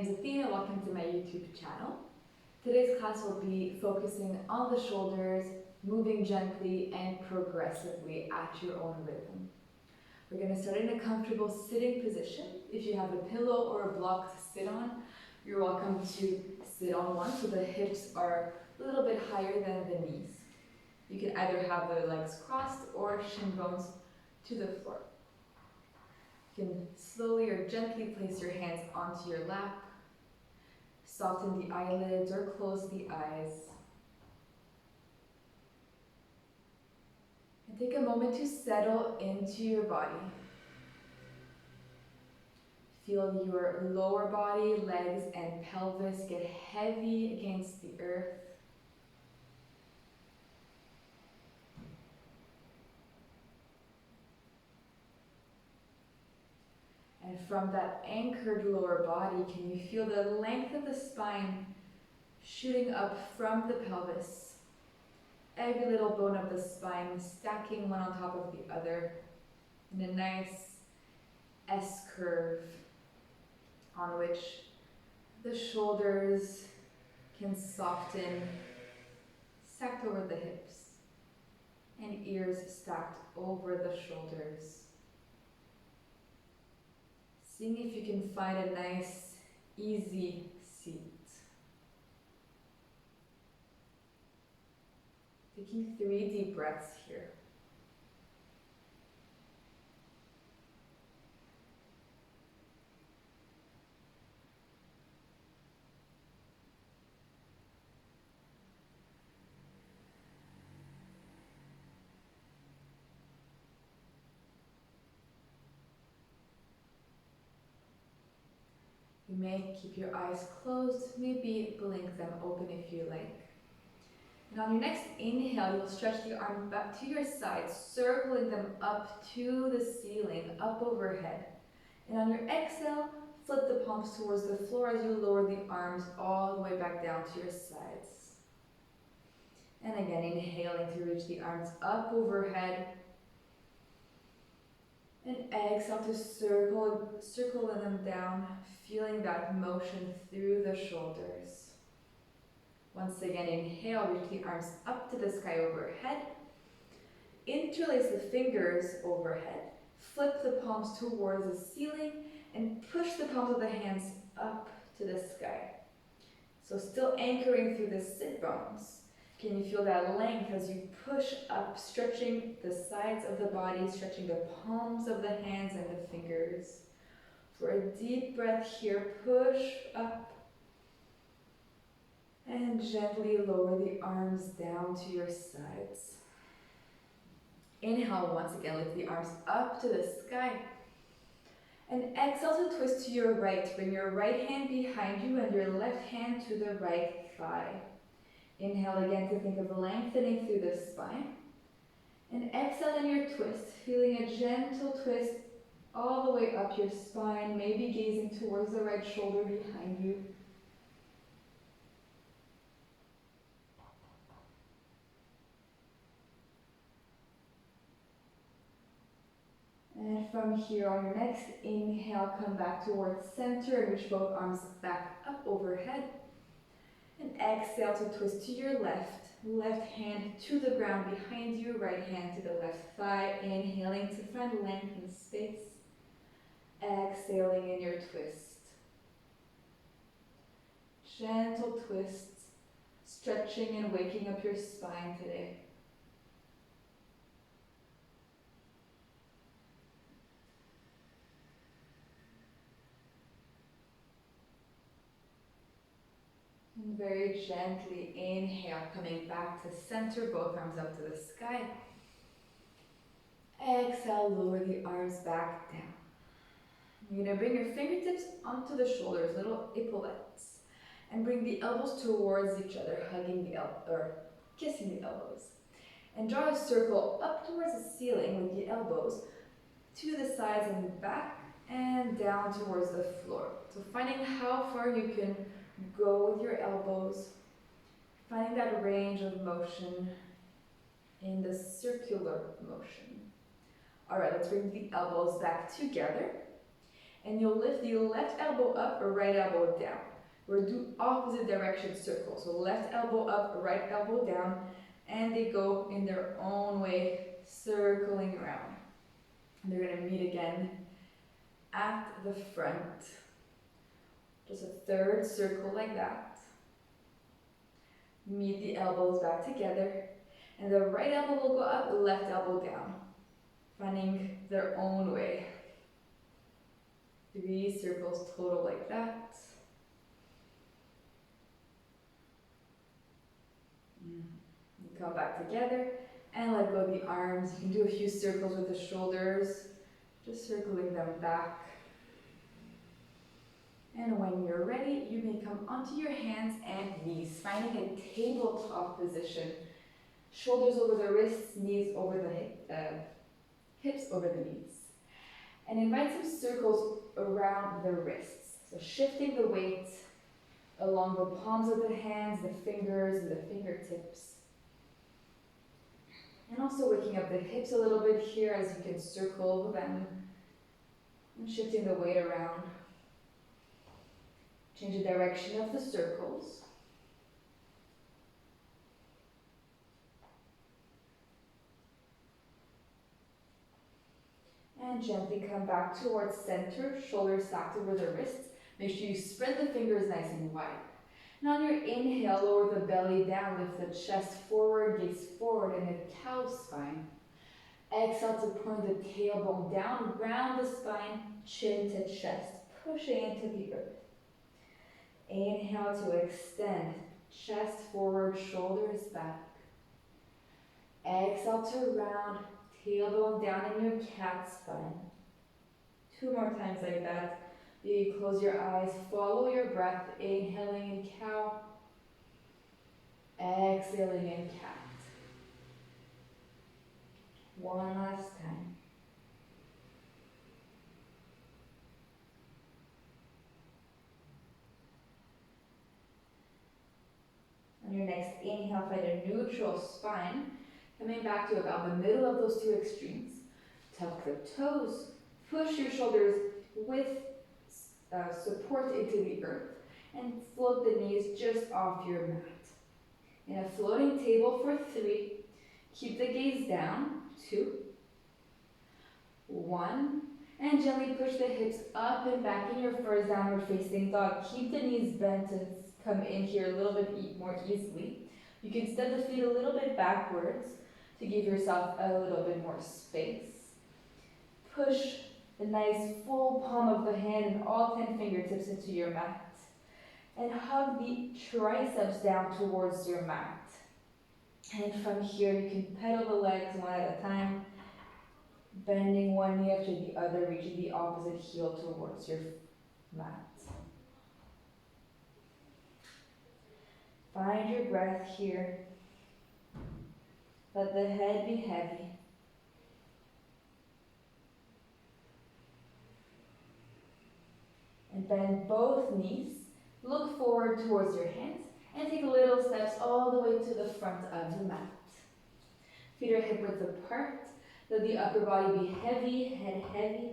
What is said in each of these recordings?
name is Athena, welcome to my YouTube channel. Today's class will be focusing on the shoulders, moving gently and progressively at your own rhythm. We're going to start in a comfortable sitting position. If you have a pillow or a block to sit on, you're welcome to sit on one so the hips are a little bit higher than the knees. You can either have the legs crossed or shin bones to the floor. You can slowly or gently place your hands onto your lap, soften the eyelids or close the eyes. And take a moment to settle into your body. Feel your lower body, legs and pelvis get heavy against the earth. And from that anchored lower body, can you feel the length of the spine shooting up from the pelvis? Every little bone of the spine stacking one on top of the other in a nice S-curve on which the shoulders can soften, stacked over the hips, and ears stacked over the shoulders. Seeing if you can find a nice, easy seat. Taking 3 deep breaths here. You may keep your eyes closed, maybe blink them open if you like. And on your next inhale, you'll stretch the arms back to your sides, circling them up to the ceiling, up overhead. And on your exhale, flip the palms towards the floor as you lower the arms all the way back down to your sides. And again, inhaling to reach the arms up overhead. And exhale to circle them down, feeling that motion through the shoulders. Once again, inhale, reach the arms up to the sky overhead. Interlace the fingers overhead. Flip the palms towards the ceiling and push the palms of the hands up to the sky. So still anchoring through the sit bones. Can you feel that length as you push up, stretching the sides of the body, stretching the palms of the hands and the fingers. For a deep breath here, push up. And gently lower the arms down to your sides. Inhale once again, lift the arms up to the sky. And exhale to twist to your right. Bring your right hand behind you and your left hand to the right thigh. Inhale again to think of lengthening through the spine. And exhale in your twist, feeling a gentle twist all the way up your spine, maybe gazing towards the right shoulder behind you. And from here on your next inhale, come back towards center and reach both arms back up overhead. And exhale to twist to your left. Left hand to the ground behind you, right hand to the left thigh. Inhaling to find length and space. Exhaling in your twist. Gentle twists, stretching and waking up your spine today. And very gently inhale, coming back to center, both arms up to the sky. Exhale, lower the arms back down. You're going to bring your fingertips onto the shoulders, little epaulettes, and bring the elbows towards each other, hugging the kissing the elbows. And draw a circle up towards the ceiling with the elbows to the sides and back and down towards the floor. So finding how far you can go with your elbows, finding that range of motion in the circular motion. All right, let's bring the elbows back together. And you'll lift the left elbow up or right elbow down. We'll do opposite direction circles. So left elbow up, right elbow down, and they go in their own way, circling around. And they're going to meet again at the front. Just a third circle like that. Meet the elbows back together. And the right elbow will go up, left elbow down, finding their own way. 3 circles total like that. Come back together and let go of the arms. You can do a few circles with the shoulders, just circling them back. And when you're ready, you may come onto your hands and knees, finding a tabletop position. Shoulders over the wrists, knees over the hips over the knees. And invite some circles around the wrists. So shifting the weight along the palms of the hands, the fingers, and the fingertips. And also waking up the hips a little bit here as you can circle them. And shifting the weight around. Change the direction of the circles. And gently come back towards center, shoulders stacked over the wrists. Make sure you spread the fingers nice and wide. And on your inhale, lower the belly down, lift the chest forward, gaze forward in a cow spine. Exhale to point the tailbone down, round the spine, chin to chest, pushing into the earth. Inhale to extend, chest forward, shoulders back. Exhale to round, tailbone down in your cat spine. 2 more times like that. You close your eyes, follow your breath, inhaling in cow, exhaling in cat. One last time. On your next inhale, find a neutral spine, coming back to about the middle of those 2 extremes. Tuck the toes, push your shoulders with support into the earth, and float the knees just off your mat. In a floating table for 3, keep the gaze down, 2, 1, and gently push the hips up and back in your first downward facing dog. Keep the knees bent to come in here a little bit more easily. You can step the feet a little bit backwards to give yourself a little bit more space. Push the nice full palm of the hand and all 10 fingertips into your mat. And hug the triceps down towards your mat. And from here you can pedal the legs one at a time, bending one knee after the other, reaching the opposite heel towards your mat. Find your breath here. Let the head be heavy. And bend both knees. Look forward towards your hands and take little steps all the way to the front of the mat. Feet are hip width apart. Let the upper body be heavy, head heavy.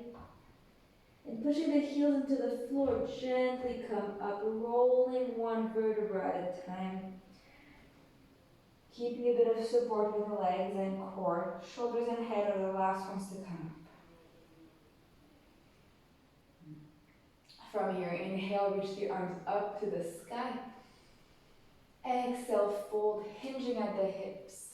And pushing the heels into the floor, gently come up, rolling one vertebra at a time. Keeping a bit of support with the legs and core. Shoulders and head are the last ones to come up. From here, inhale, reach the arms up to the sky. Exhale, fold, hinging at the hips.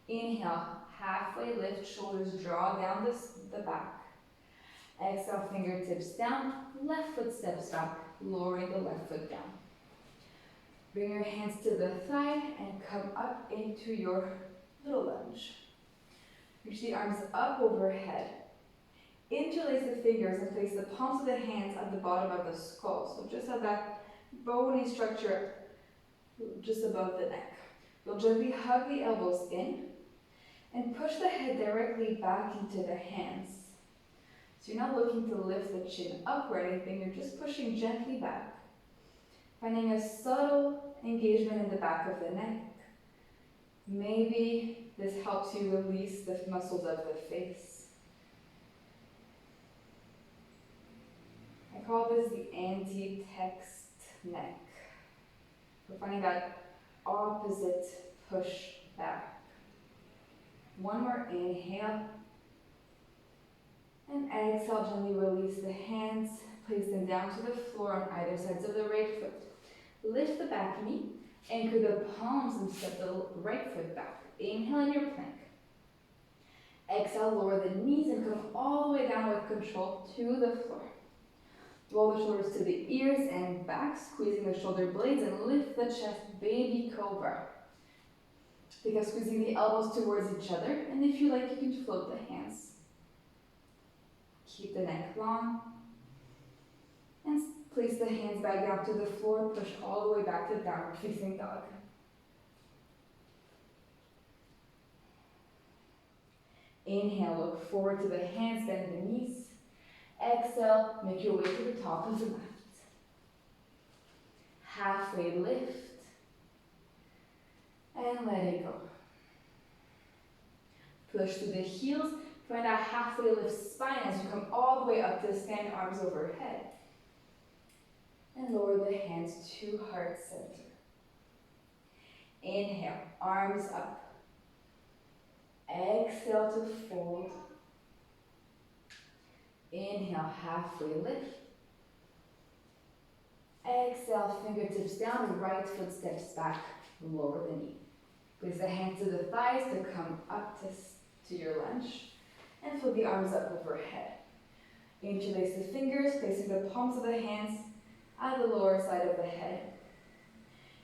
Inhale, halfway lift, shoulders draw down the back. Exhale, fingertips down, left foot steps back, lowering the left foot down. Bring your hands to the thigh and come up into your little lunge. Reach the arms up overhead. Interlace the fingers and place the palms of the hands at the bottom of the skull. So just have that bony structure just above the neck. You'll gently hug the elbows in and push the head directly back into the hands. So you're not looking to lift the chin up or anything, you're just pushing gently back. Finding a subtle engagement in the back of the neck. Maybe this helps you release the muscles of the face. I call this the anti-text neck. We're finding that opposite push back. One more inhale. And exhale, gently release the hands. Place them down to the floor on either sides of the right foot. Lift the back knee. Anchor the palms and step the right foot back. Inhale in your plank. Exhale, lower the knees and come all the way down with control to the floor. Roll the shoulders to the ears and back, squeezing the shoulder blades and lift the chest, baby cobra. Think of squeezing the elbows towards each other, and if you like, you can float the hands. Keep the neck long. And place the hands back down to the floor, push all the way back to downward facing dog. Inhale, look forward to the hands, bend the knees. Exhale, make your way to the top of the mat. Halfway lift. And let it go. Push through the heels. Find that halfway lift spine as you come all the way up to stand, arms overhead. And lower the hands to heart center. Inhale, arms up. Exhale to fold. Inhale, halfway lift. Exhale, fingertips down, the right foot steps back, lower the knee. Place the hands to the thighs to come up to your lunge. And flip the arms up overhead. Interlace the fingers, placing the palms of the hands at the lower side of the head.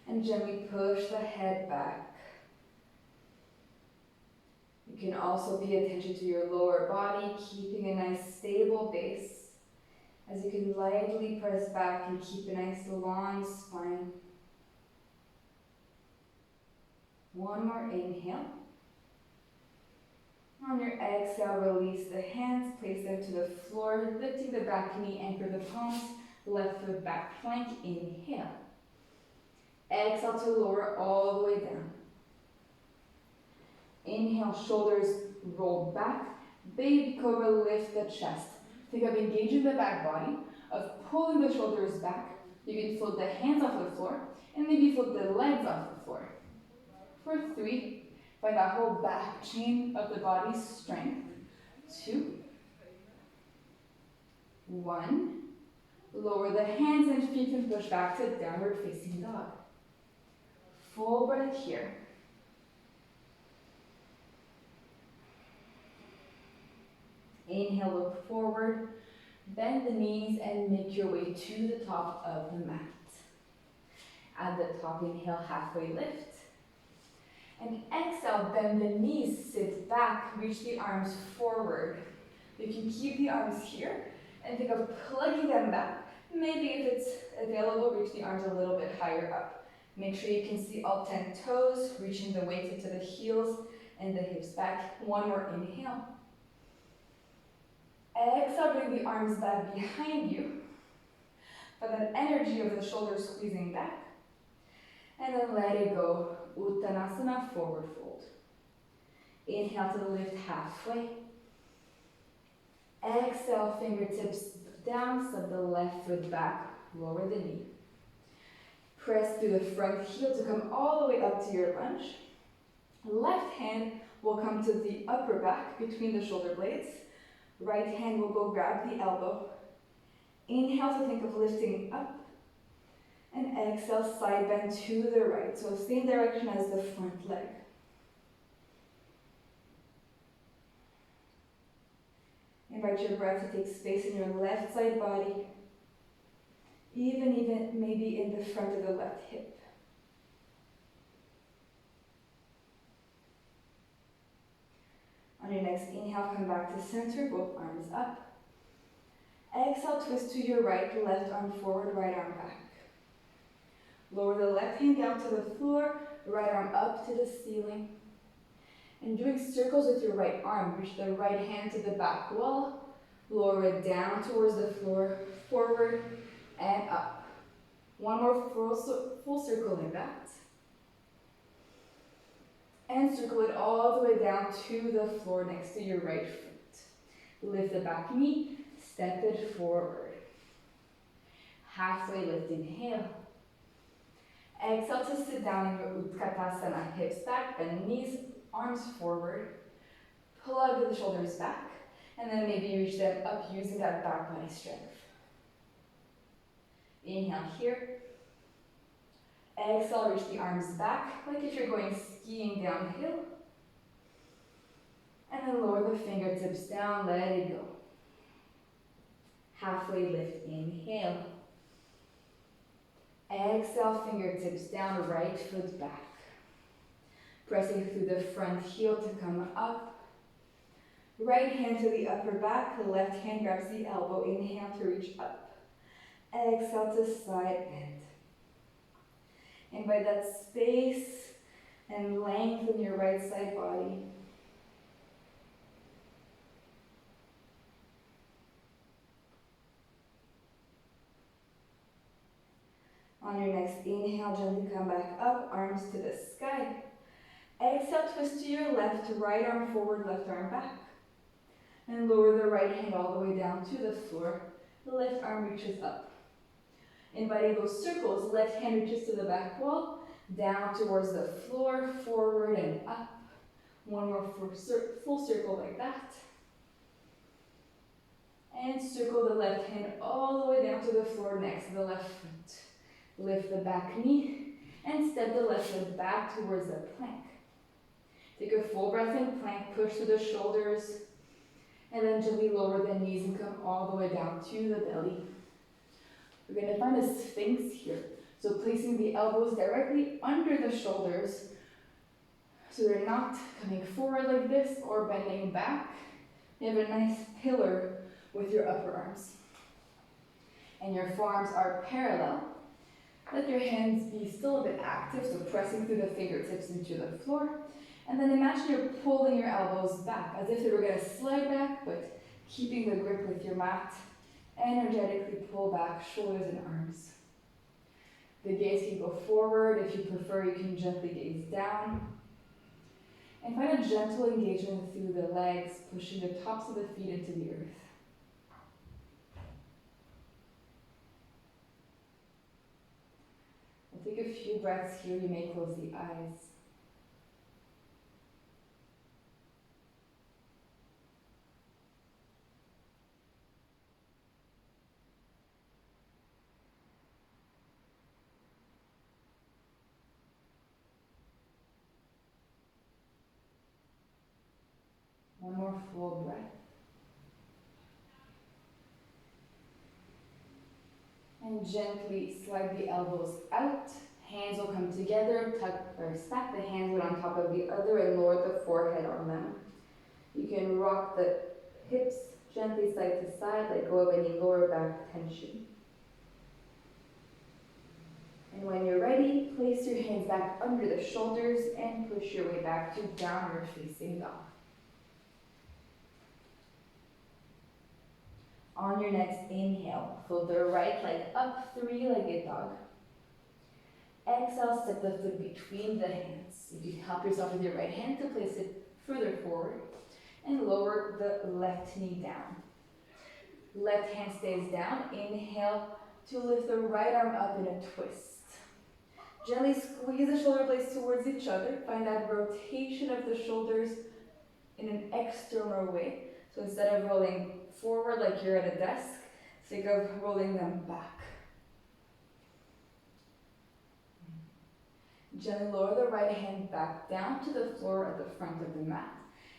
And gently push the head back. You can also pay attention to your lower body, keeping a nice stable base. As you can lightly press back and keep a nice long spine. One more inhale. On your exhale, release the hands, place them to the floor, lifting the back knee, anchor the palms, left foot back plank, inhale. Exhale to lower all the way down. Inhale, shoulders roll back, baby cobra, lift the chest. Think of engaging the back body, of pulling the shoulders back. You can float the hands off the floor, and maybe float the legs off the floor. For 3, find that whole back chain of the body's strength. 2, 1. Lower the hands and feet and push back to downward facing dog. Full breath here. Inhale, look forward, bend the knees and make your way to the top of the mat. At the top, inhale, halfway lift. And exhale, bend the knees, sit back, reach the arms forward. You can keep the arms here and think of plugging them back. Maybe if it's available, reach the arms a little bit higher up. Make sure you can see all 10 toes, reaching the weight into the heels and the hips back. One more inhale. Exhale, bring the arms back behind you. Feel that energy of the shoulders squeezing back. And then let it go. Uttanasana, forward fold. Inhale to lift halfway. Exhale, fingertips down, step the left foot back, lower the knee. Press through the front heel to come all the way up to your lunge. Left hand will come to the upper back between the shoulder blades. Right hand will go grab the elbow. Inhale to think of lifting up. And exhale, side bend to the right. So same direction as the front leg. Invite your breath to take space in your left side body. Even maybe in the front of the left hip. On your next inhale, come back to center, both arms up. Exhale, twist to your right, left arm forward, right arm back. Lower the left hand down to the floor, right arm up to the ceiling. And doing circles with your right arm, reach the right hand to the back wall, lower it down towards the floor, forward and up. One more full circle in that. And circle it all the way down to the floor next to your right foot. Lift the back knee, step it forward. Halfway lift, inhale. Exhale to sit down in your Utkatasana, hips back, bend knees, arms forward. Plug the shoulders back, and then maybe reach them up using that back body strength. Inhale here. Exhale, reach the arms back, like if you're going skiing downhill. And then lower the fingertips down, let it go. Halfway lift, inhale. Exhale, fingertips down, right foot back. Pressing through the front heel to come up. Right hand to the upper back, left hand grabs the elbow, inhale to reach up. Exhale to side bend. Invite that space and length in your right side body. On your next inhale, gently come back up, arms to the sky. Exhale, twist to your left, right arm forward, left arm back. And lower the right hand all the way down to the floor. The left arm reaches up. Inviting those circles, left hand reaches to the back wall, down towards the floor, forward and up. One more full circle like that. And circle the left hand all the way down to the floor next to the left foot. Lift the back knee and step the left foot back towards the plank. Take a full breath in plank, push through the shoulders, and then gently lower the knees and come all the way down to the belly. We're going to find a Sphinx here. So placing the elbows directly under the shoulders so they're not coming forward like this or bending back. You have a nice pillar with your upper arms. And your forearms are parallel. Let your hands be still a bit active, so pressing through the fingertips into the floor. And then imagine you're pulling your elbows back as if they were going to slide back, but keeping the grip with your mat. Energetically pull back shoulders and arms. The gaze can go forward. If you prefer, you can gently gaze down. And find a gentle engagement through the legs, pushing the tops of the feet into the earth. We'll take a few breaths here. You may close the eyes. One more full breath. And gently slide the elbows out. Hands will come together, tuck or stack the hands one on top of the other and lower the forehead on them. You can rock the hips gently side to side, let go of any lower back tension. And when you're ready, place your hands back under the shoulders and push your way back to downward facing dog. On your next inhale, fold the right leg up, three-legged dog. Exhale, step the foot between the hands. You can help yourself with your right hand to place it further forward and lower the left knee down. Left hand stays down. Inhale to lift the right arm up in a twist. Gently squeeze the shoulder blades towards each other. Find that rotation of the shoulders in an external way. So instead of rolling forward like you're at a desk, think of rolling them back. Gently lower the right hand back down to the floor at the front of the mat.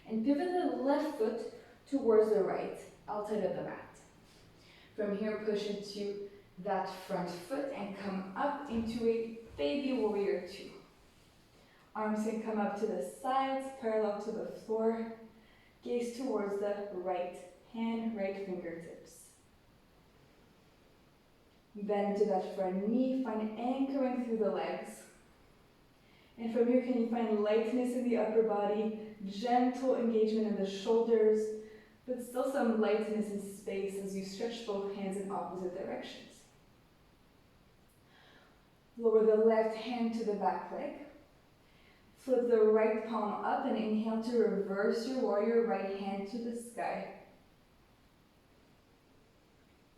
And pivot the left foot towards the right, outside of the mat. From here, push into that front foot and come up into a baby warrior 2. Arms can come up to the sides, parallel to the floor. Gaze towards the right hand, right fingertips. Bend to that front knee, find anchoring through the legs. And from here, can you find lightness in the upper body, gentle engagement in the shoulders, but still some lightness and space as you stretch both hands in opposite directions. Lower the left hand to the back leg. Flip the right palm up and inhale to reverse your warrior right hand to the sky.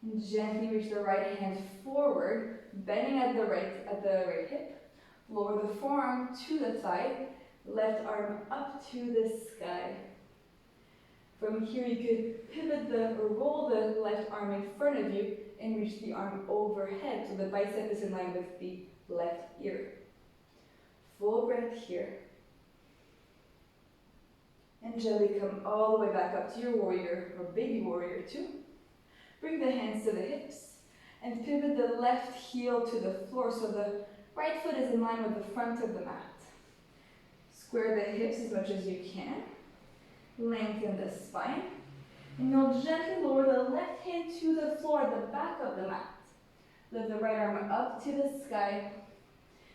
And gently reach the right hand forward, bending at the right hip. Lower the forearm to the thigh, left arm up to the sky. From here you could pivot or roll the left arm in front of you and reach the arm overhead so the bicep is in line with the left ear. Full breath here. And gently come all the way back up to your warrior or baby warrior 2. Bring the hands to the hips and pivot the left heel to the floor so the right foot is in line with the front of the mat. Square the hips as much as you can. Lengthen the spine. And you'll gently lower the left hand to the floor at the back of the mat. Lift the right arm up to the sky.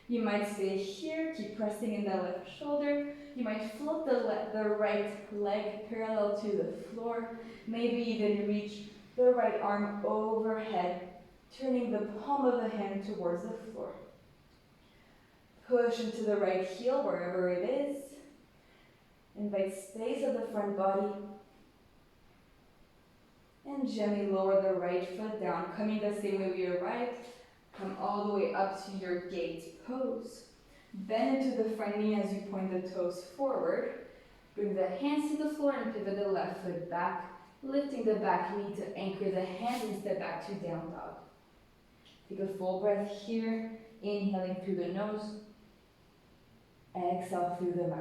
You might stay here, keep pressing in the left shoulder. You might float the right leg parallel to the floor. Maybe even reach the right arm overhead, turning the palm of the hand towards the floor. Push into the right heel wherever it is. Invite space of the front body. And gently lower the right foot down, coming the same way we arrived. Come all the way up to your gate pose. Bend into the front knee as you point the toes forward. Bring the hands to the floor and pivot the left foot back, lifting the back knee to anchor the hands and step back to down dog. Take a full breath here, inhaling through the nose. Exhale through the mouth.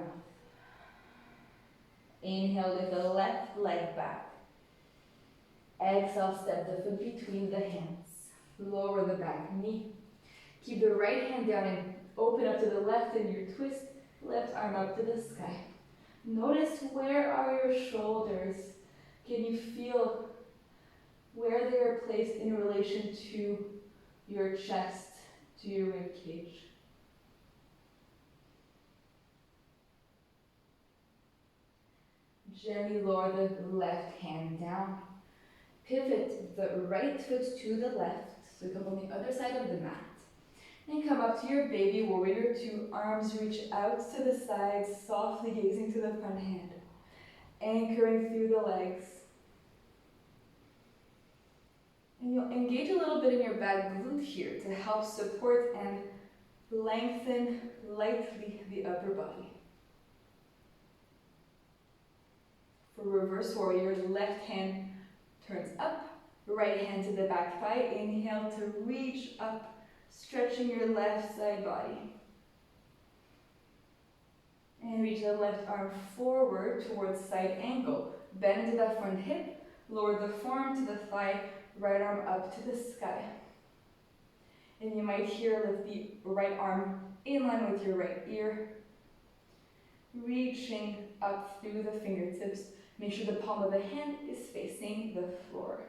Inhale, lift the left leg back. Exhale, step the foot between the hands. Lower the back knee. Keep the right hand down and open up to the left in your twist. Left arm up to the sky. Notice where are your shoulders. Can you feel where they are placed in relation to your chest, to your rib cage? Gently lower the left hand down. Pivot the right foot to the left, so come on the other side of the mat. And come up to your baby warrior 2, arms reach out to the sides, softly gazing to the front hand. Anchoring through the legs. And you'll engage a little bit in your back glute here to help support and lengthen lightly the upper body. For reverse warrior, left hand turns up, right hand to the back thigh. Inhale to reach up, stretching your left side body. And reach the left arm forward towards side angle. Bend into the front hip, lower the forearm to the thigh, right arm up to the sky. And you might here lift the right arm in line with your right ear, reaching up through the fingertips. Make sure the palm of the hand is facing the floor.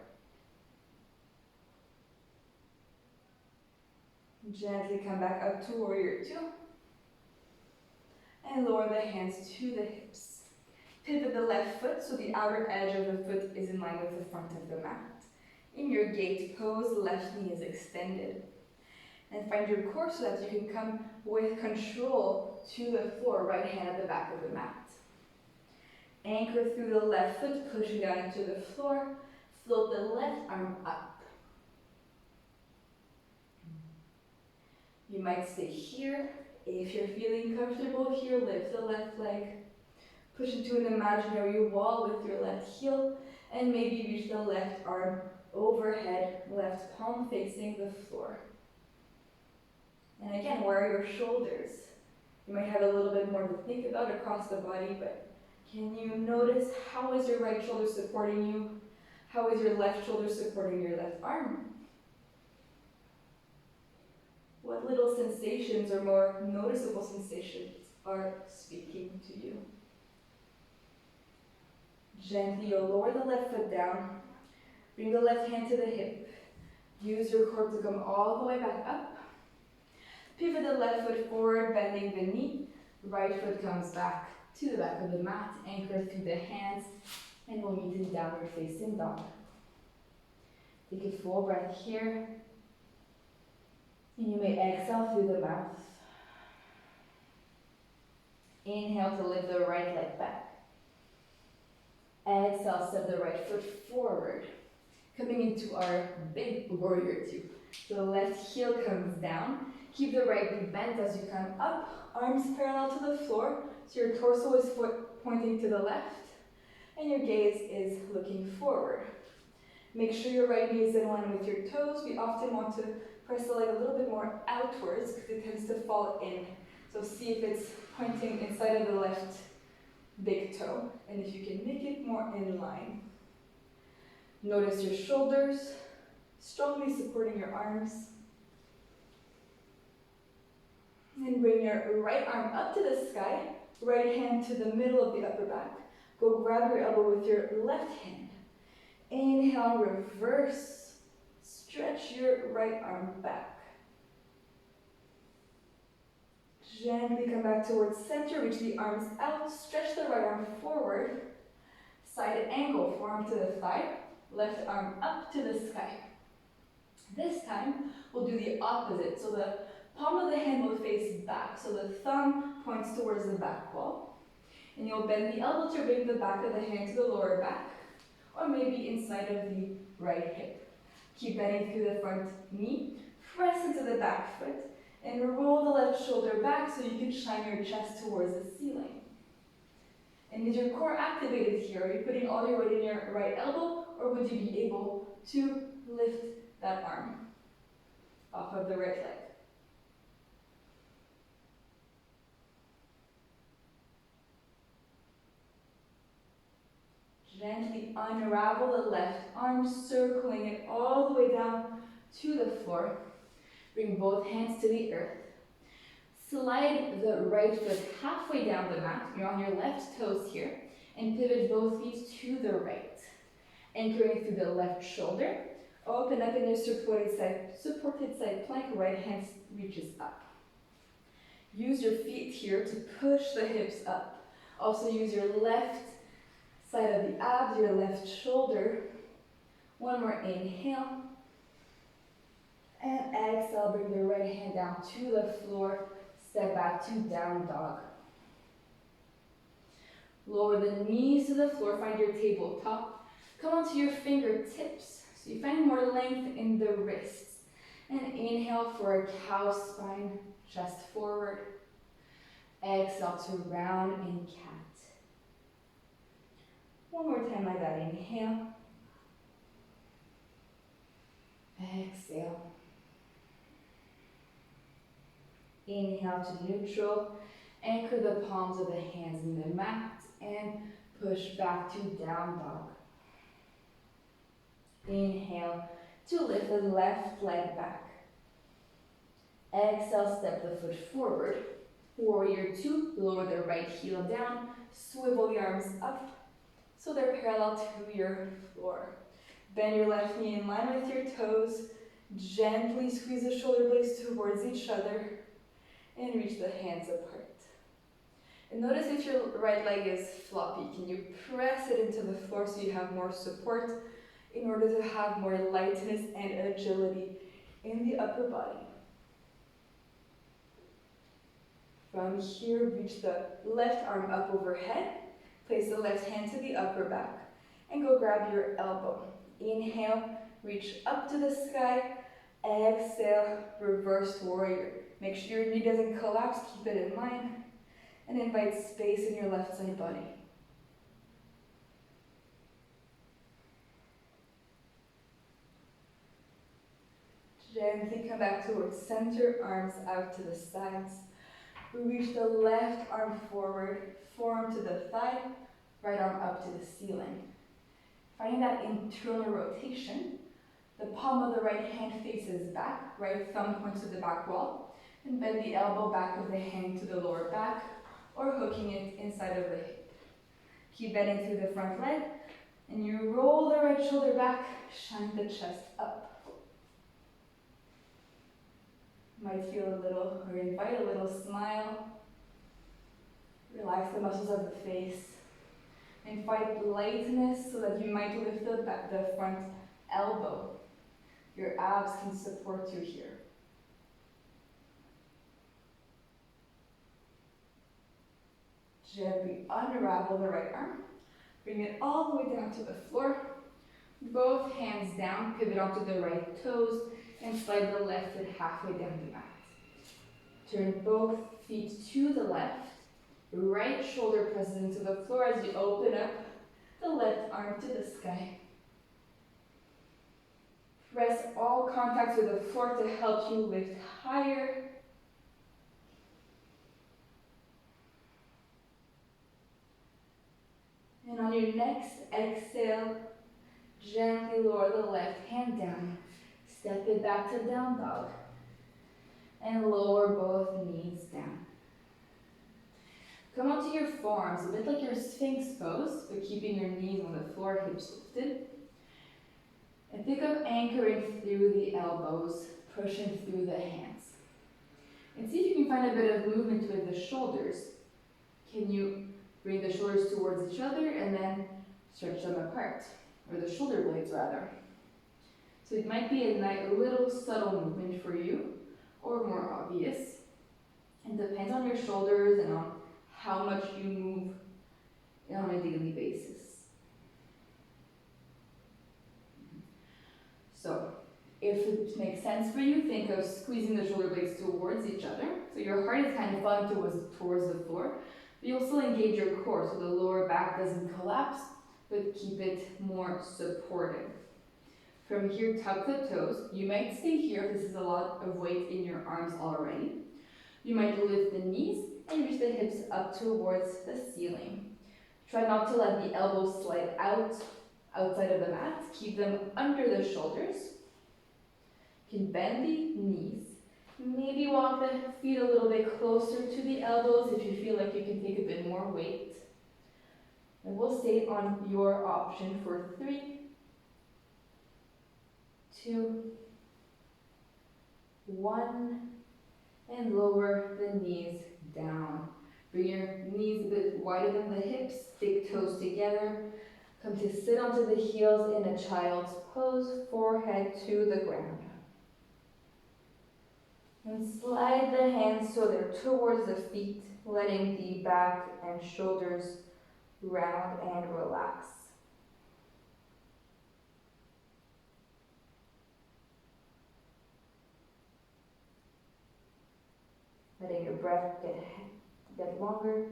Gently come back up to warrior 2. And lower the hands to the hips. Pivot the left foot so the outer edge of the foot is in line with the front of the mat. In your gate pose, left knee is extended. And find your core so that you can come with control to the floor, right hand at the back of the mat. Anchor through the left foot, pushing down into the floor. Float the left arm up. You might stay here. If you're feeling comfortable here, lift the left leg. Push into an imaginary wall with your left heel, and maybe reach the left arm overhead, left palm facing the floor. And again, where are your shoulders? You might have a little bit more to think about across the body, but can you notice how is your right shoulder supporting you? How is your left shoulder supporting your left arm? What little sensations or more noticeable sensations are speaking to you? Gently, you'll lower the left foot down. Bring the left hand to the hip. Use your core to come all the way back up. Pivot the left foot forward, bending the knee. Right foot comes back to the back of the mat. Anchor through the hands, and we'll meet in downward facing dog. Take a full breath here. And you may exhale through the mouth. Inhale to lift the right leg back. Exhale, step the right foot forward. Coming into our big warrior two. So the left heel comes down. Keep the right knee bent as you come up, arms parallel to the floor, so your torso is pointing to the left, and your gaze is looking forward. Make sure your right knee is in line with your toes. We often want to press the leg a little bit more outwards because it tends to fall in. So see if it's pointing inside of the left big toe, and if you can make it more in line. Notice your shoulders, strongly supporting your arms. And bring your right arm up to the sky, right hand to the middle of the upper back. Go grab your elbow with your left hand. Inhale, reverse. Stretch your right arm back. Gently come back towards center, reach the arms out, stretch the right arm forward. Side angle, forearm to the thigh, left arm up to the sky. This time, we'll do the opposite. So the palm of the hand will face back, so the thumb points towards the back wall. And you'll bend the elbow to bring the back of the hand to the lower back, or maybe inside of the right hip. Keep bending through the front knee, press into the back foot, and roll the left shoulder back so you can shine your chest towards the ceiling. And is your core activated here? Are you putting all your weight in your right elbow, or would you be able to lift that arm off of the right leg? Gently unravel the left arm, circling it all the way down to the floor. Bring both hands to the earth. Slide the right foot halfway down the mat. You're on your left toes here. And pivot both feet to the right. Anchoring through the left shoulder. Open up in your supported side plank. Right hand reaches up. Use your feet here to push the hips up. Also use your left side of the abs, your left shoulder. One more inhale. And exhale, bring the right hand down to the floor. Step back to down dog. Lower the knees to the floor, find your tabletop. Come onto your fingertips, so you find more length in the wrists. And inhale for a cow spine, chest forward. Exhale to round in cat. One more time like that, inhale. Exhale. Inhale to neutral. Anchor the palms of the hands in the mat and push back to down dog. Inhale to lift the left leg back. Exhale, step the foot forward. Warrior two, lower the right heel down, swivel the arms up so they're parallel to your floor. Bend your left knee in line with your toes. Gently squeeze the shoulder blades towards each other and reach the hands apart. And notice if your right leg is floppy, can you press it into the floor so you have more support in order to have more lightness and agility in the upper body. From here, reach the left arm up overhead. Place the left hand to the upper back and go grab your elbow. Inhale, reach up to the sky. Exhale, reverse warrior. Make sure your knee doesn't collapse, keep it in line. And invite space in your left side body. Gently come back towards center, arms out to the sides. Reach the left arm forward, forearm to the thigh, right arm up to the ceiling. Finding that internal rotation, the palm of the right hand faces back, right thumb points to the back wall, and bend the elbow back of the hand to the lower back, or hooking it inside of the hip. Keep bending through the front leg, and you roll the right shoulder back, shine the chest up. Might feel a little, or invite a little smile. Relax the muscles of the face. And find lightness so that you might lift the front elbow. Your abs can support you here. Gently unravel the right arm. Bring it all the way down to the floor. Both hands down, pivot onto the right toes, and slide the left foot halfway down the mat. Turn both feet to the left. Right shoulder presses into the floor as you open up the left arm to the sky. Press all contact with the floor to help you lift higher. And on your next exhale, gently lower the left hand down. Step it back to down dog. And lower both knees down. Come onto your forearms, a bit like your Sphinx pose, but keeping your knees on the floor, hips lifted. And think of anchoring through the elbows, pushing through the hands. And see if you can find a bit of movement with the shoulders. Can you bring the shoulders towards each other and then stretch them apart, or the shoulder blades rather. So it might be a little subtle movement for you, or more obvious. It depends on your shoulders and on how much you move on a daily basis. So, if it makes sense for you, think of squeezing the shoulder blades towards each other. So your heart is kind of falling towards the floor, but you'll still engage your core so the lower back doesn't collapse, but keep it more supported. From here, tuck the toes. You might stay here if this is a lot of weight in your arms already. You might lift the knees and reach the hips up towards the ceiling. Try not to let the elbows slide outside of the mat. Keep them under the shoulders. You can bend the knees. Maybe walk the feet a little bit closer to the elbows if you feel like you can take a bit more weight. And we'll stay on your option for 3, 2, 1, and lower the knees down. Bring your knees a bit wider than the hips, big toes together. Come to sit onto the heels in a child's pose, forehead to the ground. And slide the hands so they're towards the feet, letting the back and shoulders round and relax. Letting your breath get longer.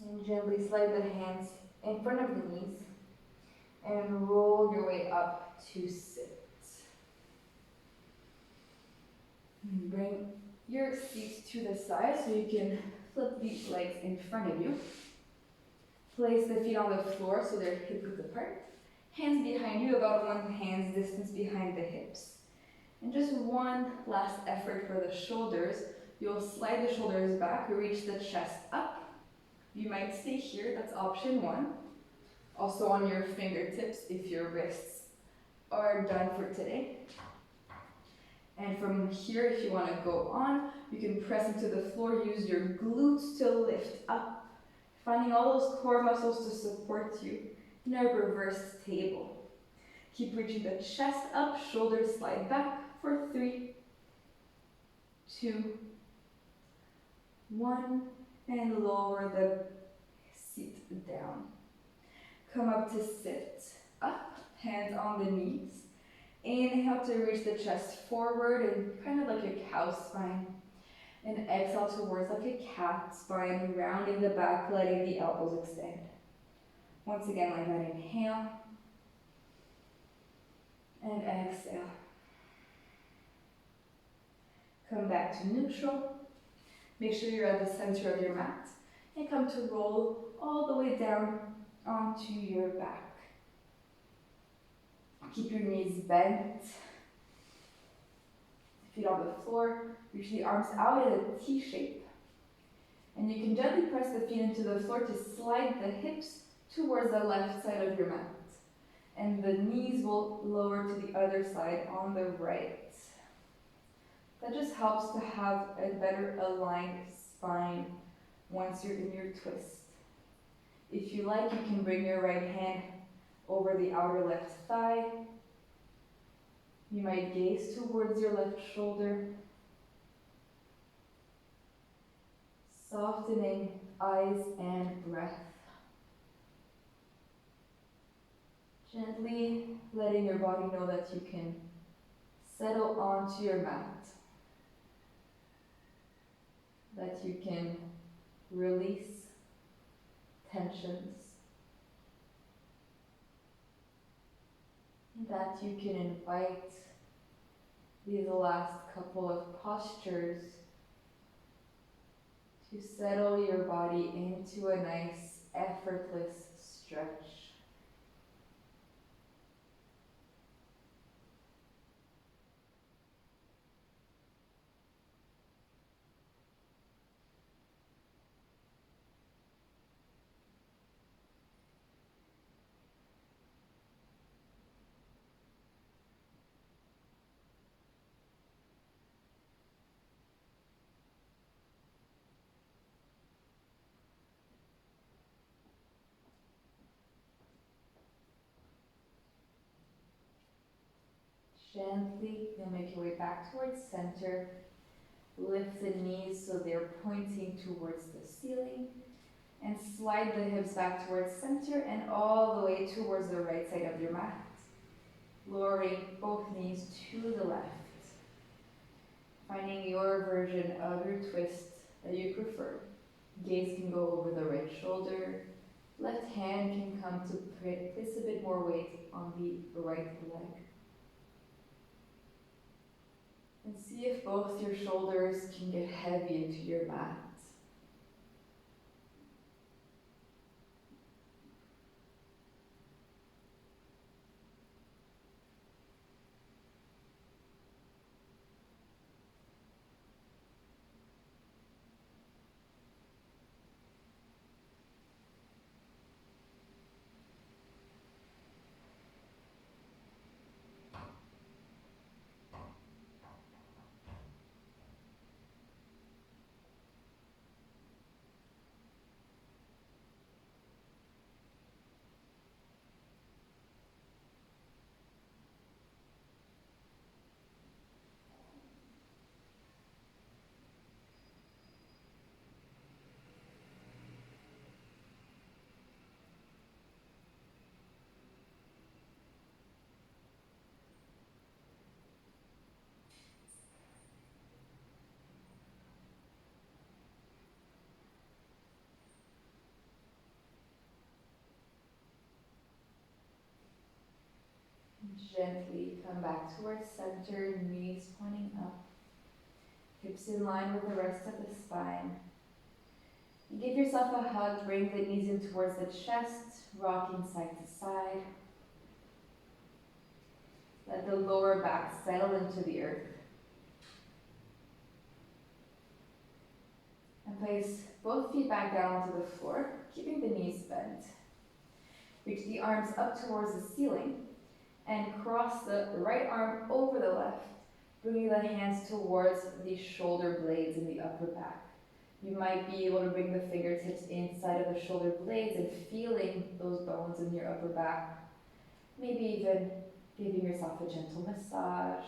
And gently slide the hands in front of the knees and roll your way up to sit. And bring your feet to the side so you can flip these legs in front of you. Place the feet on the floor so they're hip width apart. Hands behind you, about 1 hand's distance behind the hips. And just one last effort for the shoulders. You'll slide the shoulders back, reach the chest up. You might stay here, that's option 1. Also on your fingertips if your wrists are done for today. And from here, if you want to go on, you can press into the floor, use your glutes to lift up, finding all those core muscles to support you in a reverse table. Keep reaching the chest up, shoulders slide back for 3, 2, 1, and lower the seat down. Come up to sit up, hands on the knees. Inhale to reach the chest forward and kind of like a cow spine. And exhale towards like a cat spine, rounding the back, letting the elbows extend. Once again, like that, inhale. And exhale. Come back to neutral. Make sure you're at the center of your mat. And come to roll all the way down onto your back. Keep your knees bent. Feet on the floor. Reach the arms out in a T shape. And you can gently press the feet into the floor to slide the hips towards the left side of your mat. And the knees will lower to the other side on the right. That just helps to have a better aligned spine once you're in your twist. If you like, you can bring your right hand over the outer left thigh. You might gaze towards your left shoulder, softening eyes and breath. Gently letting your body know that you can settle onto your mat, that you can release tensions, that you can invite these last couple of postures to settle your body into a nice, effortless stretch. Gently, you'll make your way back towards center. Lift the knees so they're pointing towards the ceiling. And slide the hips back towards center and all the way towards the right side of your mat. Lowering both knees to the left. Finding your version of your twist that you prefer. Gaze can go over the right shoulder. Left hand can come to place a bit more weight on the right leg. And see if both your shoulders can get heavy into your mat. Gently come back towards center, knees pointing up, hips in line with the rest of the spine. Give yourself a hug, bring the knees in towards the chest, rocking side to side. Let the lower back settle into the earth. And place both feet back down onto the floor, keeping the knees bent. Reach the arms up towards the ceiling and cross the right arm over the left, bringing the hands towards the shoulder blades in the upper back. You might be able to bring the fingertips inside of the shoulder blades and feeling those bones in your upper back. Maybe even giving yourself a gentle massage.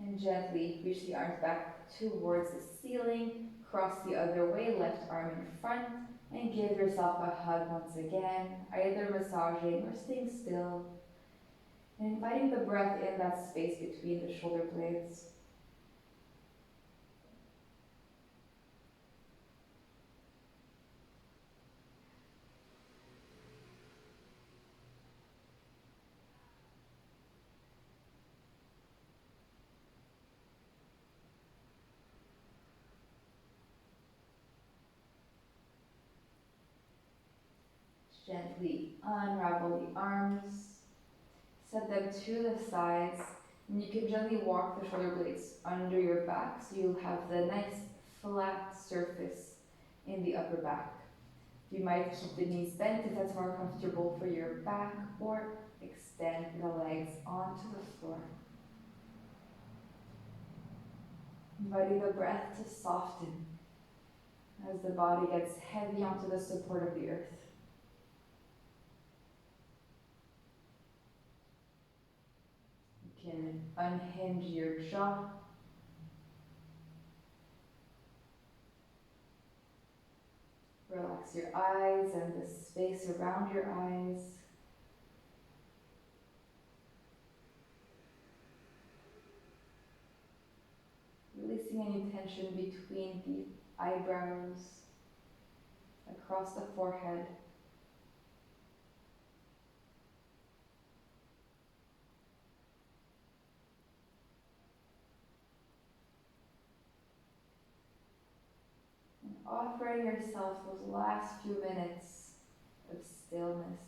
And gently reach the arms back towards the ceiling, cross the other way, left arm in front, and give yourself a hug once again, either massaging or staying still, and inviting the breath in that space between the shoulder blades. Gently unravel the arms, set them to the sides, and you can gently walk the shoulder blades under your back so you'll have the nice flat surface in the upper back. You might keep the knees bent if that's more comfortable for your back, or extend the legs onto the floor. Inviting the breath to soften as the body gets heavy onto the support of the earth. You can unhinge your jaw. Relax your eyes and the space around your eyes. Releasing any tension between the eyebrows, across the forehead. And offering yourself those last few minutes of stillness.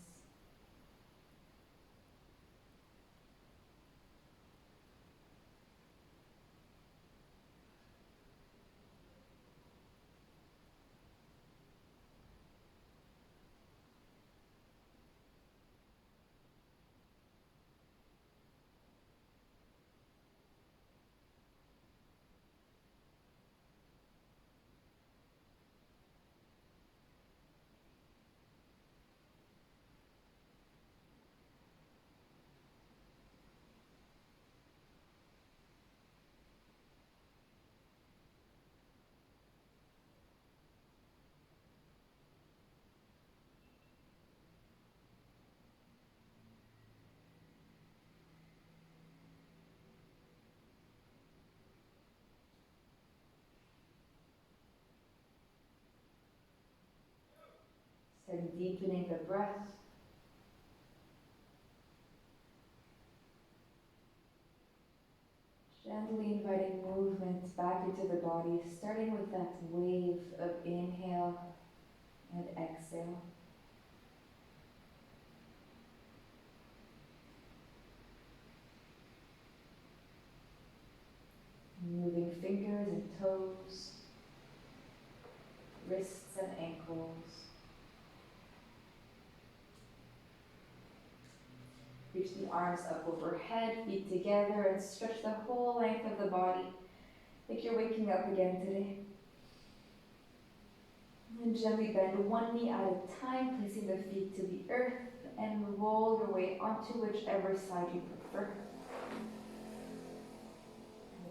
Start deepening the breath. Gently inviting movement back into the body, starting with that wave of inhale and exhale. Moving fingers and toes, wrists and ankles. Reach the arms up overhead, feet together, and stretch the whole length of the body like you're waking up again today. And gently bend one knee at a time, placing the feet to the earth, and roll your way onto whichever side you prefer.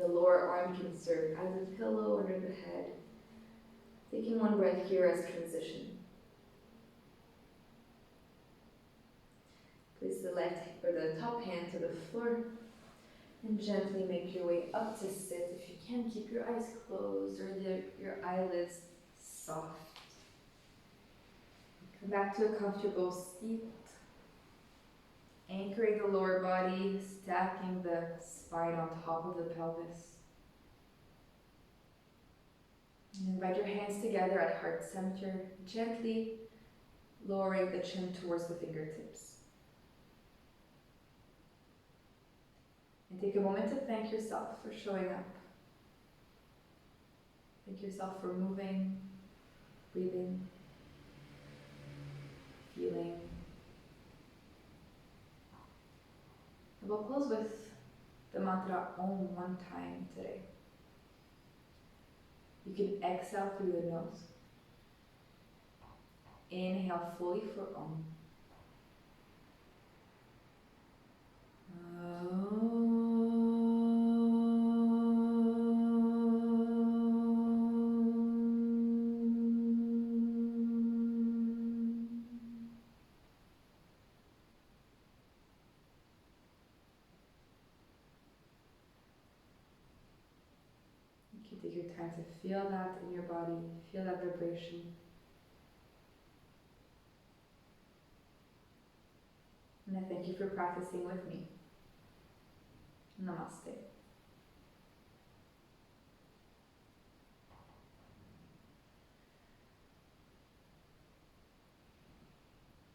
The lower arm can serve as a pillow under the head. Taking one breath here as transition. Place the left or the top hand to the floor and gently make your way up to sit. If you can, keep your eyes closed or your eyelids soft. Come back to a comfortable seat. Anchoring the lower body, stacking the spine on top of the pelvis. And invite your hands together at heart center, gently lowering the chin towards the fingertips. And take a moment to thank yourself for showing up. Thank yourself for moving, breathing, feeling. And we'll close with the mantra Om one time today. You can exhale through the nose. Inhale fully for Om. You can take your time to feel that in your body, feel that vibration. And I thank you for practicing with me. Namaste.